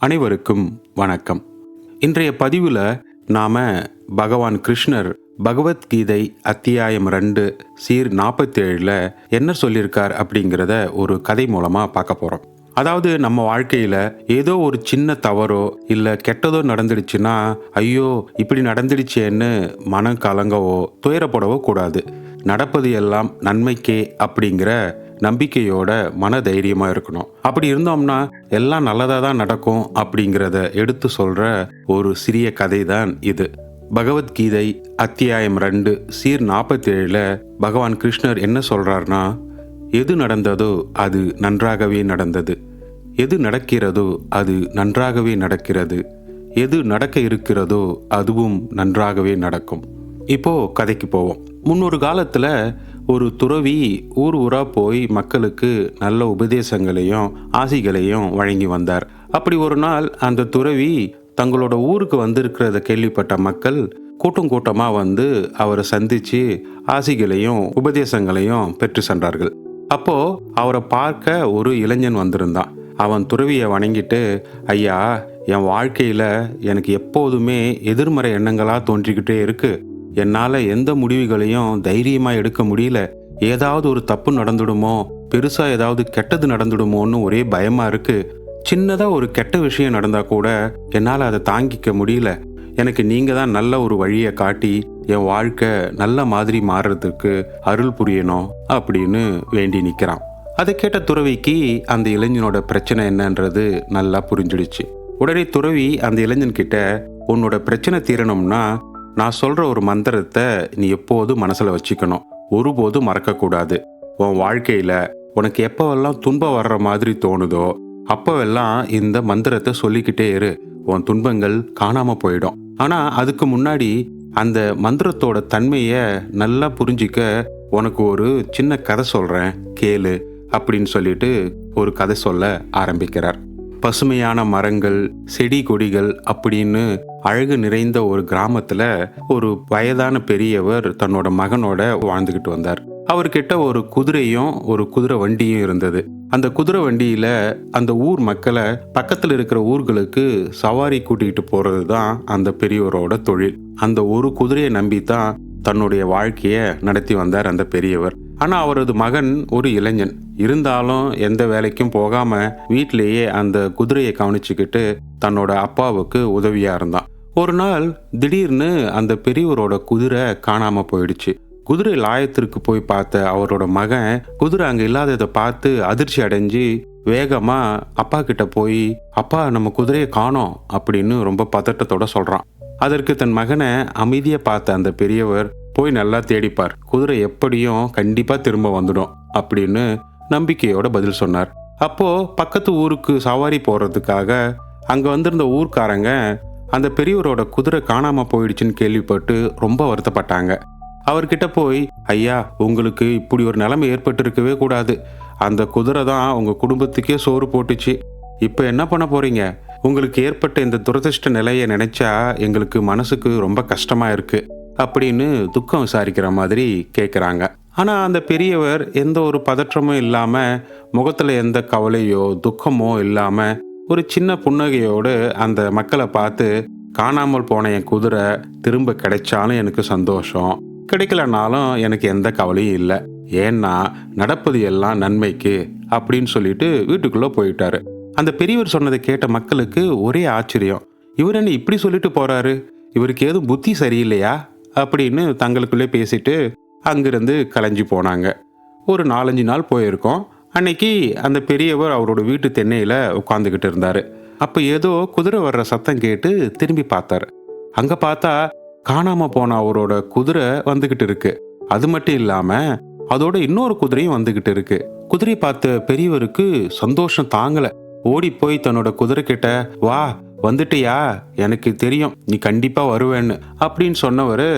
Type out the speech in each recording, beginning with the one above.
அனைவருக்கும் வணக்கம். இன்றைய பதிவில் நாம் பகவான் கிருஷ்ணர் பகவத்கீதை அத்தியாயம் 2 சீர் 47 என்ன சொல்லியிருக்கார் அப்படிங்கிறத ஒரு கதை மூலமாக பார்க்க போகிறோம். அதாவது நம்ம வாழ்க்கையில் ஏதோ ஒரு சின்ன தவறோ இல்லை கெட்டதோ நடந்துடுச்சுன்னா ஐயோ இப்படி நடந்துடுச்சேன்னு மனம் கலங்கவோ துயரப்படவோ கூடாது. நடப்பது எல்லாம் நன்மைக்கே அப்படிங்கிற நம்பிக்கையோட மன தைரியமாக இருக்கணும். அப்படி இருந்தோம்னா எல்லாம் நல்லதாக தான் நடக்கும் அப்படிங்கிறத எடுத்து சொல்கிற ஒரு சிறிய கதை தான் இது. பகவத்கீதை அத்தியாயம் 2 சீர் 47 பகவான் கிருஷ்ணர் என்ன சொல்கிறார்னா, எது நடந்ததோ அது நன்றாகவே நடந்தது, எது நடக்கிறதோ அது நன்றாகவே நடக்கிறது, எது நடக்க இருக்கிறதோ அதுவும் நன்றாகவே நடக்கும். இப்போ கதைக்கு போவோம். முன்னொரு காலத்தில் ஒரு துறவி ஊர் ஊராக போய் மக்களுக்கு நல்ல உபதேசங்களையும் ஆசிகளையும் வழங்கி வந்தார். அப்படி ஒரு நாள் அந்த துறவி தங்களோட ஊருக்கு வந்திருக்கிறத கேள்விப்பட்ட மக்கள் கூட்டம் கூட்டமாக வந்து அவரை சந்தித்து ஆசிகளையும் உபதேசங்களையும் பெற்று சென்றார்கள். அப்போ அவரை பார்க்க ஒரு இளைஞன் வந்திருந்தான். அவன் துறவியை வணங்கிட்டு, ஐயா, என் வாழ்க்கையில் எனக்கு எப்போதுமே எதிர்மறை எண்ணங்களாக தோன்றிக்கிட்டே இருக்கு. என்னால் எந்த முடிவுகளையும் தைரியமாக எடுக்க முடியல. ஏதாவது ஒரு தப்பு நடந்துடுமோ, பெருசாக ஏதாவது கெட்டது நடந்துடுமோன்னு ஒரே பயமாக இருக்கு. சின்னதாக ஒரு கெட்ட விஷயம் நடந்தால் கூட என்னால் அதை தாங்கிக்க முடியல. எனக்கு நீங்கள் தான் நல்ல ஒரு வழியை காட்டி என் வாழ்க்கை நல்ல மாதிரி மாறுறதுக்கு அருள் புரியணும் அப்படின்னு வேண்டி நிற்கிறான். அதை கேட்ட துறவிக்கு அந்த இளைஞனோட பிரச்சனை என்னன்றது நல்லா புரிஞ்சிடுச்சு. உடனே துறவி அந்த இளைஞன் கிட்ட, உன்னோட பிரச்சனை தீரணும்னா நான் சொல்ற ஒரு மந்திரத்தை நீ எப்போதும் மனசுல வச்சுக்கணும், ஒருபோதும் மறக்கக்கூடாது. உன் வாழ்க்கையில உனக்கு எப்பவெல்லாம் துன்பம் வர்ற மாதிரி தோணுதோ அப்பவெல்லாம் இந்த மந்திரத்தை சொல்லிக்கிட்டே இரு. உன் துன்பங்கள் காணாம போயிடும். ஆனா அதுக்கு முன்னாடி அந்த மந்திரத்தோட தன்மையை நல்லா புரிஞ்சிக்க உனக்கு ஒரு சின்ன கதை சொல்றேன், கேளு அப்படின்னு சொல்லிட்டு ஒரு கதை சொல்ல ஆரம்பிக்கிறார். பசுமையான மரங்கள், செடி கொடிகள் அப்படின்னு அழகு நிறைந்த ஒரு கிராமத்துல ஒரு வயதான பெரியவர் தன்னோட மகனோட வாழ்ந்துகிட்டு வந்தார். அவர்கிட்ட ஒரு குதிரையும் ஒரு குதிரை வண்டியும் இருந்தது. அந்த குதிரை வண்டியில அந்த ஊர் மக்களை பக்கத்துல இருக்கிற ஊர்களுக்கு சவாரி கூட்டிகிட்டு போறது தான் அந்த பெரியவரோட தொழில். அந்த ஒரு குதிரையை நம்பித்தான் தன்னுடைய வாழ்க்கைய நடத்தி வந்தார் அந்த பெரியவர். ஆனா அவரது மகன் ஒரு இளைஞன். இருந்தாலும் எந்த வேலைக்கும் போகாம வீட்டிலேயே அந்த குதிரையை கவனிச்சுக்கிட்டு தன்னோட அப்பாவுக்கு உதவியா இருந்தான். ஒரு நாள் திடீர்னு அந்த பெரியவரோட குதிரை காணாம போயிடுச்சு. குதிரை லாயத்திற்கு போய் பார்த்த அவரோட மகன் குதிரை அங்க இல்லாததை பார்த்து அதிர்ச்சி அடைஞ்சு வேகமா அப்பா கிட்ட போய், அப்பா, நம்ம குதிரையை காணோம் அப்படின்னு ரொம்ப பதட்டத்தோட சொல்றான். அதற்கு தன் மகனை அமைதியா பார்த்த அந்த பெரியவர், போய் நல்லா தேடிப்பார், குதிரை எப்படியும் கண்டிப்பா திரும்ப வந்துடும் அப்படின்னு நம்பிக்கையோட பதில் சொன்னார். அப்போ பக்கத்து ஊருக்கு சவாரி போறதுக்காக அங்க வந்திருந்த ஊர்க்காரங்க அந்த பெரியவரோட குதிரை காணாம போயிடுச்சுன்னு கேள்விப்பட்டு ரொம்ப வருத்தப்பட்டாங்க. அவர்கிட்ட போய், ஐயா, உங்களுக்கு இப்படி ஒரு நிலைமை ஏற்பட்டு இருக்கவே கூடாது. அந்த குதிரை தான் உங்க குடும்பத்துக்கே சோறு போட்டுச்சு. இப்ப என்ன பண்ண போறீங்க? உங்களுக்கு ஏற்பட்ட இந்த துரதிர்ஷ்ட நிலையை நினைச்சா எங்களுக்கு மனசுக்கு ரொம்ப கஷ்டமா இருக்கு அப்படின்னு துக்கம் விசாரிக்கிற மாதிரி கேட்குறாங்க. ஆனால் அந்த பெரியவர் எந்த ஒரு பதற்றமும் இல்லாமல், முகத்தில் எந்த கவலையோ துக்கமோ இல்லாமல் ஒரு சின்ன புன்னகையோடு அந்த மக்களை பார்த்து, காணாமல் போன என் குதிரை திரும்ப கிடைச்சாலும் எனக்கு சந்தோஷம், கிடைக்கலனாலும் எனக்கு எந்த கவலையும் இல்லை, ஏன்னா நடப்பது எல்லாம் நன்மைக்கு அப்படின்னு சொல்லிட்டு வீட்டுக்குள்ளே போயிட்டாரு. அந்த பெரியவர் சொன்னதை கேட்ட மக்களுக்கு ஒரே ஆச்சரியம். இவர் என்ன இப்படி சொல்லிட்டு போறாரு, இவருக்கு ஏதும் புத்தி சரியில்லையா அப்படின்னு தங்களுக்குள்ளே பேசிட்டு அங்கிருந்து கலைஞ்சி போனாங்க. ஒரு 4-5 நாள் போயிருக்கோம். அன்னைக்கு அந்த பெரியவர் அவரோட வீட்டு தென்னையில் உட்காந்துக்கிட்டு இருந்தார். அப்போ ஏதோ குதிரை வர்ற சத்தம் கேட்டு திரும்பி பார்த்தார். அங்கே பார்த்தா காணாம போன அவரோட குதிரை வந்துக்கிட்டு இருக்கு. அது மட்டும் இல்லாமல் அதோட இன்னொரு குதிரையும் வந்துக்கிட்டு இருக்கு. குதிரை பார்த்த பெரியவருக்கு சந்தோஷம் தாங்கலை. ஓடி போய் தன்னோட குதிரை கிட்ட, வா, வந்துட்டியா, எனக்கு தெரியும் நீ கண்டிப்பா வருவேன்னு அப்படின்னு சொன்னவர்,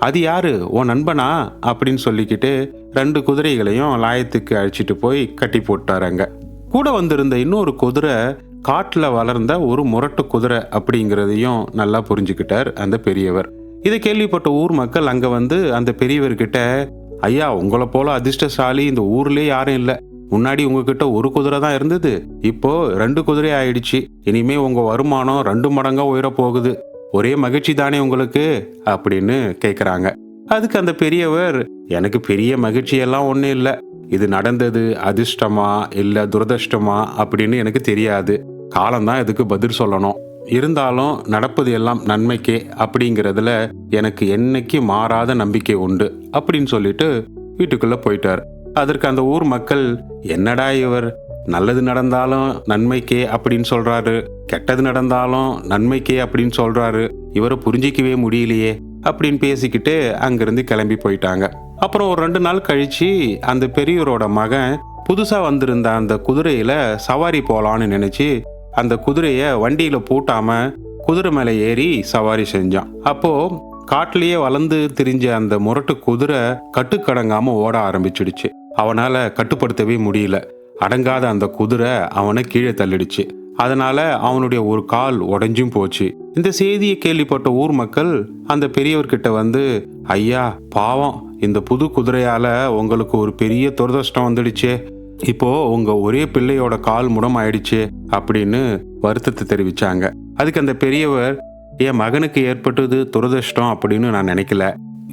அது யாரு, உன் நண்பனா அப்படின்னு சொல்லிக்கிட்டு 2 குதிரைகளையும் லாயத்துக்கு அழைச்சிட்டு போய் கட்டி போட்டாருங்க. கூட வந்திருந்த இன்னொரு குதிரை காட்டில் வளர்ந்த ஒரு முரட்டு குதிரை அப்படிங்கிறதையும் நல்லா புரிஞ்சுக்கிட்டார் அந்த பெரியவர். இதை கேள்விப்பட்ட ஊர் மக்கள் அங்க வந்து அந்த பெரியவர்கிட்ட, ஐயா, உங்களை போல அதிர்ஷ்டசாலி இந்த ஊர்லயே யாரும் இல்லை, முன்னாடி உங்ககிட்ட ஒரு குதிரை தான் இருந்தது, இப்போ 2 குதிரை ஆயிடுச்சு. இனிமே உங்க வருமானம் 2 மடங்கா உயர போகுது. ஒரே மகிழ்ச்சி தானே உங்களுக்கு அப்படின்னு கேக்குறாங்க. அதுக்கு அந்த பெரியவர், எனக்கு பெரிய மகிழ்ச்சி எல்லாம் ஒண்ணும் இல்ல. இது நடந்தது அதிர்ஷ்டமா இல்ல துரதிர்ஷ்டமா அப்படின்னு எனக்கு தெரியாது. காலம்தான் இதுக்கு பதில் சொல்லணும். இருந்தாலும் நடப்பது எல்லாம் நன்மைக்கே அப்படிங்கிறதுல எனக்கு என்னைக்கு மாறாத நம்பிக்கை உண்டு அப்படின்னு சொல்லிட்டு வீட்டுக்குள்ள போயிட்டார். அதற்கு அந்த ஊர் மக்கள், என்னடா இவர் நல்லது நடந்தாலும் நன்மைக்கே அப்படின்னு சொல்றாரு, கெட்டது நடந்தாலும் நன்மைக்கே அப்படின்னு சொல்றாரு, இவரை புரிஞ்சிக்கவே முடியலையே அப்படின்னு பேசிக்கிட்டு அங்கிருந்து கிளம்பி போயிட்டாங்க. அப்புறம் ஒரு 2 நாள் கழிச்சு அந்த பெரியவரோட மகன் புதுசா வந்திருந்த அந்த குதிரையில சவாரி போலான்னு நினைச்சு அந்த குதிரைய வண்டியில பூட்டாம குதிரை மேல ஏறி சவாரி செஞ்சான். அப்போ காட்டிலேயே வளர்ந்து திரிஞ்ச அந்த முரட்டு குதிரை கட்டுக்கடங்காம ஓட ஆரம்பிச்சிடுச்சு. அவனால கட்டுப்படுத்தவே முடியல. அடங்காத அந்த குதிரை அவனை கீழே தள்ளிடுச்சு. அதனால அவனுடைய ஒரு கால் உடைஞ்சும் போச்சு. இந்த செய்தியை கேள்விப்பட்ட ஊர் மக்கள் அந்த பெரியவர்கிட்ட வந்து, ஐயா பாவம், இந்த புது குதிரையால உங்களுக்கு ஒரு பெரிய துரதிர்ஷ்டம் வந்துடுச்சே, இப்போ உங்க ஒரே பிள்ளையோட கால் முடமாயிடுச்சு அப்படின்னு வருத்தத்தை தெரிவிச்சாங்க. அதுக்கு அந்த பெரியவர், என் மகனுக்கு ஏற்பட்டது துரதிர்ஷ்டம் அப்படின்னு நான் நினைக்கல,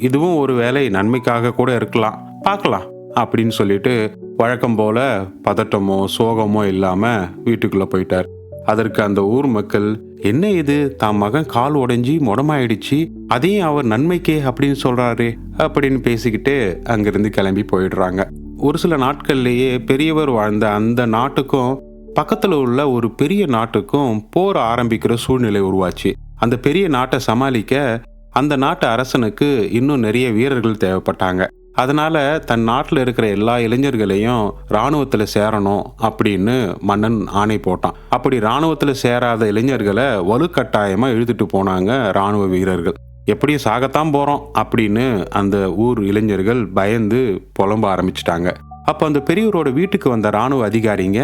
இதுவும் ஒரு வேளை நன்மைக்காக கூட இருக்கலாம், பார்க்கலாம் அப்படின்னு சொல்லிட்டு வழக்கம் போல பதட்டமோ சோகமோ இல்லாம வீட்டுக்குள்ள போயிட்டார். அதற்கு அந்த ஊர் மக்கள், என்ன இது, தான் மகன் கால் உடைஞ்சி முடமாயிடுச்சு, அதையும் அவர் நன்மைக்கே அப்படின்னு சொல்றாரு அப்படின்னு பேசிக்கிட்டு அங்கிருந்து கிளம்பி போயிடுறாங்க. ஒரு சில நாட்கள்லேயே பெரியவர் வாழ்ந்த அந்த நாட்டுக்கும் பக்கத்துல உள்ள ஒரு பெரிய நாட்டுக்கும் போர் ஆரம்பிக்கிற சூழ்நிலை உருவாச்சு. அந்த பெரிய நாட்டை சமாளிக்க அந்த நாட்டு அரசனுக்கு இன்னும் நிறைய வீரர்கள் தேவைப்பட்டாங்க. அதனால தன் நாட்டில் இருக்கிற எல்லா இளைஞர்களையும் இராணுவத்துல சேரணும் அப்படின்னு மன்னன் ஆணை போட்டான். அப்படி இராணுவத்துல சேராத இளைஞர்களை வலுக்கட்டாயமா இழுத்துட்டு போனாங்க இராணுவ வீரர்கள். எப்படியும் சாகத்தான் போறோம் அப்படின்னு அந்த ஊர் இளைஞர்கள் பயந்து புலம்ப ஆரம்பிச்சிட்டாங்க. அப்ப அந்த பெரியவரோட வீட்டுக்கு வந்த இராணுவ அதிகாரிங்க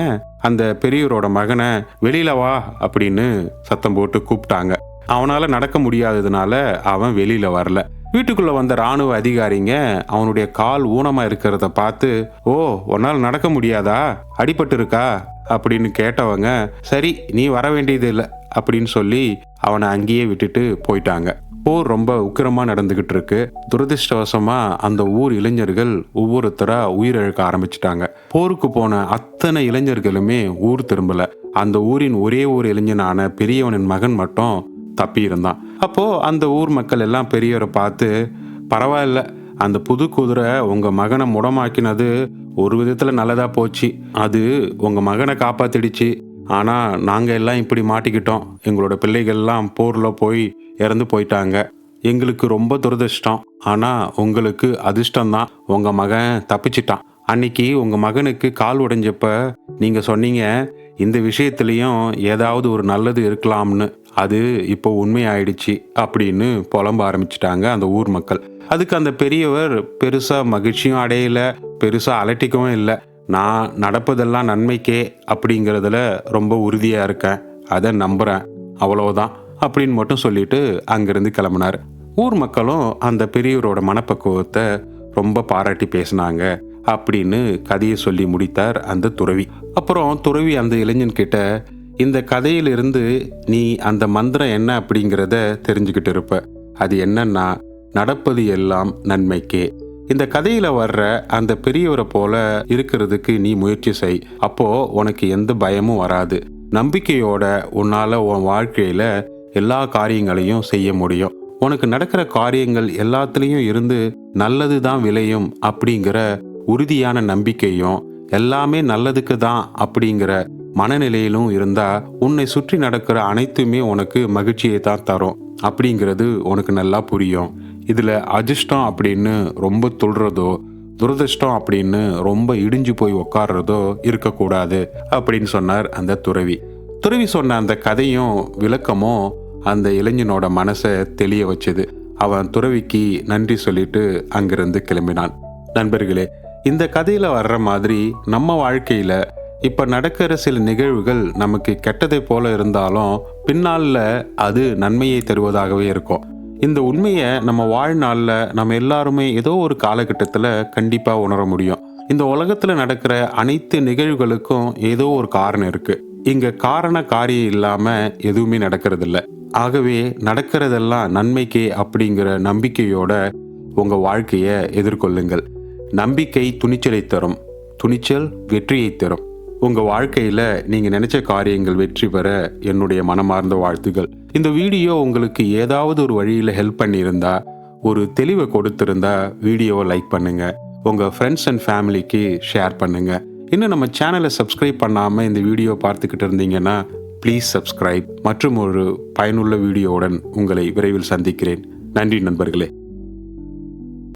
அந்த பெரியவரோட மகனை வெளியில வா அப்படின்னு சத்தம் போட்டு கூப்பிட்டாங்க. அவனால நடக்க முடியாததுனால அவன் வெளியில வரல. வீட்டுக்குள்ள வந்த இராணுவ அதிகாரிங்க அவனுடைய கால் ஊனமா இருக்கிறத பார்த்து, ஓ உன்னால நடக்க முடியாதா, அடிபட்டு இருக்கா அப்படின்னு கேட்டவங்க, சரி நீ வர வேண்டியது இல்லை அப்படின்னு சொல்லி அவனை அங்கேயே விட்டுட்டு போயிட்டாங்க. போர் ரொம்ப உக்கிரமா நடந்துகிட்டு இருக்கு. துரதிருஷ்டவசமா அந்த ஊர் இளைஞர்கள் ஒவ்வொருத்தரா உயிரிழக்க ஆரம்பிச்சிட்டாங்க. போருக்கு போன அத்தனை இளைஞர்களுமே ஊர் திரும்பல. அந்த ஊரின் ஒரே ஒரு இளைஞனான பெரியவனின் மகன் மட்டும் தப்பி இருந்தான். அப்போ அந்த ஊர் மக்கள் எல்லாம் பெரியவரை பார்த்து, பரவாயில்ல, அந்த புது குதிரை உங்க மகனை முடமாக்கினது ஒரு விதத்துல நல்லதா போச்சு, அது உங்க மகனை காப்பாத்திடுச்சு. ஆனா நாங்க எல்லாம் இப்படி மாட்டிக்கிட்டோம், எங்களோட பிள்ளைகள்லாம் போர்ல போய் இறந்து போயிட்டாங்க, எங்களுக்கு ரொம்ப துரதிர்ஷ்டம். ஆனா உங்களுக்கு அதிர்ஷ்டம்தான், உங்க மகன் தப்பிச்சிட்டான். அன்னைக்கு உங்க மகனுக்கு கால் உடைஞ்சப்ப நீங்க சொன்னீங்க, இந்த விஷயத்திலையும் ஏதாவது ஒரு நல்லது இருக்கலாம்னு, அது இப்போ உண்மையாயிடுச்சு அப்படின்னு புலம்ப ஆரம்பிச்சிட்டாங்க அந்த ஊர் மக்கள். அதுக்கு அந்த பெரியவர் பெருசா மகிழ்ச்சியும் அடையல, பெருசா அலட்டிக்கவும் இல்லை. நான் நடப்பதெல்லாம் நன்மைக்கே அப்படிங்கிறதுல ரொம்ப உறுதியா இருக்கேன், அதை நம்புறேன், அவ்வளவுதான் அப்படின்னு மட்டும் சொல்லிட்டு அங்கிருந்து கிளம்பினார். ஊர் மக்களும் அந்த பெரியவரோட மனப்பக்குவத்தை ரொம்ப பாராட்டி பேசினாங்க அப்படின்னு கதையை சொல்லி முடித்தார் அந்த துறவி. அப்புறம் துறவி அந்த இளைஞன் கிட்ட, இந்த கதையிலிருந்து நீ அந்த மந்திரம் என்ன அப்படிங்கிறத தெரிஞ்சுக்கிட்டு இருப்ப. அது என்னன்னா, நடப்பது எல்லாம் நன்மைக்கே. இந்த கதையில வர்ற அந்த பெரியவரை போல இருக்கிறதுக்கு நீ முயற்சி செய். அப்போ உனக்கு எந்த பயமும் வராது. நம்பிக்கையோட உன்னால உன் வாழ்க்கையில எல்லா காரியங்களையும் செய்ய முடியும். உனக்கு நடக்கிற காரியங்கள் எல்லாத்துலேயும் இருந்து நல்லது தான் விளையும் அப்படிங்கிற உறுதியான நம்பிக்கையும், எல்லாமே நல்லதுக்கு தான் அப்படிங்கிற மனநிலையிலும் இருந்தா உன்னை சுற்றி நடக்கிற அனைத்துமே உனக்கு மகிழ்ச்சியை தான் தரும் அப்படிங்கிறது உனக்கு நல்லா புரியும். இதுல அதிர்ஷ்டம் அப்படின்னு ரொம்ப துள்றதோ, துரதிர்ஷ்டம் அப்படின்னு ரொம்ப இடிஞ்சு போய் உக்காடுறதோ இருக்கக்கூடாது அப்படின்னு சொன்னார் அந்த துறவி. துறவி சொன்ன அந்த கதையும் விளக்கமும் அந்த இளைஞனோட மனசை தெளிய வச்சது. அவன் துறவிக்கு நன்றி சொல்லிட்டு அங்கிருந்து கிளம்பினான். நண்பர்களே, இந்த கதையில வர்ற மாதிரி நம்ம வாழ்க்கையில இப்ப நடக்கிற சில நிகழ்வுகள் நமக்கு கெட்டதை போல இருந்தாலும் பின்னால அது நன்மையை தருவதாகவே இருக்கும். இந்த உண்மையை நம்ம வாழ்நாளில் நம்ம எல்லாருமே ஏதோ ஒரு காலகட்டத்தில் கண்டிப்பாக உணர முடியும். இந்த உலகத்துல நடக்கிற அனைத்து நிகழ்வுகளுக்கும் ஏதோ ஒரு காரணம் இருக்கு. இங்க காரண காரியம் இல்லாம எதுவுமே நடக்கிறதில்ல. ஆகவே நடக்கிறதெல்லாம் நன்மைக்கே அப்படிங்கிற நம்பிக்கையோட உங்க வாழ்க்கைய எதிர்கொள்ளுங்கள். நம்பிக்கை துணிச்சலை தரும், துணிச்சல் வெற்றியை தரும். உங்க வாழ்க்கையில நீங்க நினைச்ச காரியங்கள் வெற்றி பெற என்னுடைய மனமார்ந்த வாழ்த்துகள். இந்த வீடியோ உங்களுக்கு ஏதாவது ஒரு வழியில ஹெல்ப் பண்ணியிருந்தா, ஒரு தெளிவை கொடுத்திருந்தா வீடியோவை லைக் பண்ணுங்க. உங்க ஃப்ரெண்ட்ஸ் அண்ட் ஃபேமிலிக்கு ஷேர் பண்ணுங்க. இன்னும் நம்ம சேனலை சப்ஸ்கிரைப் பண்ணாம இந்த வீடியோ பார்த்துக்கிட்டு இருந்தீங்கன்னா ப்ளீஸ் சப்ஸ்கிரைப். மற்றும் ஒரு பயனுள்ள வீடியோவுடன் உங்களை விரைவில் சந்திக்கிறேன். நன்றி நண்பர்களே.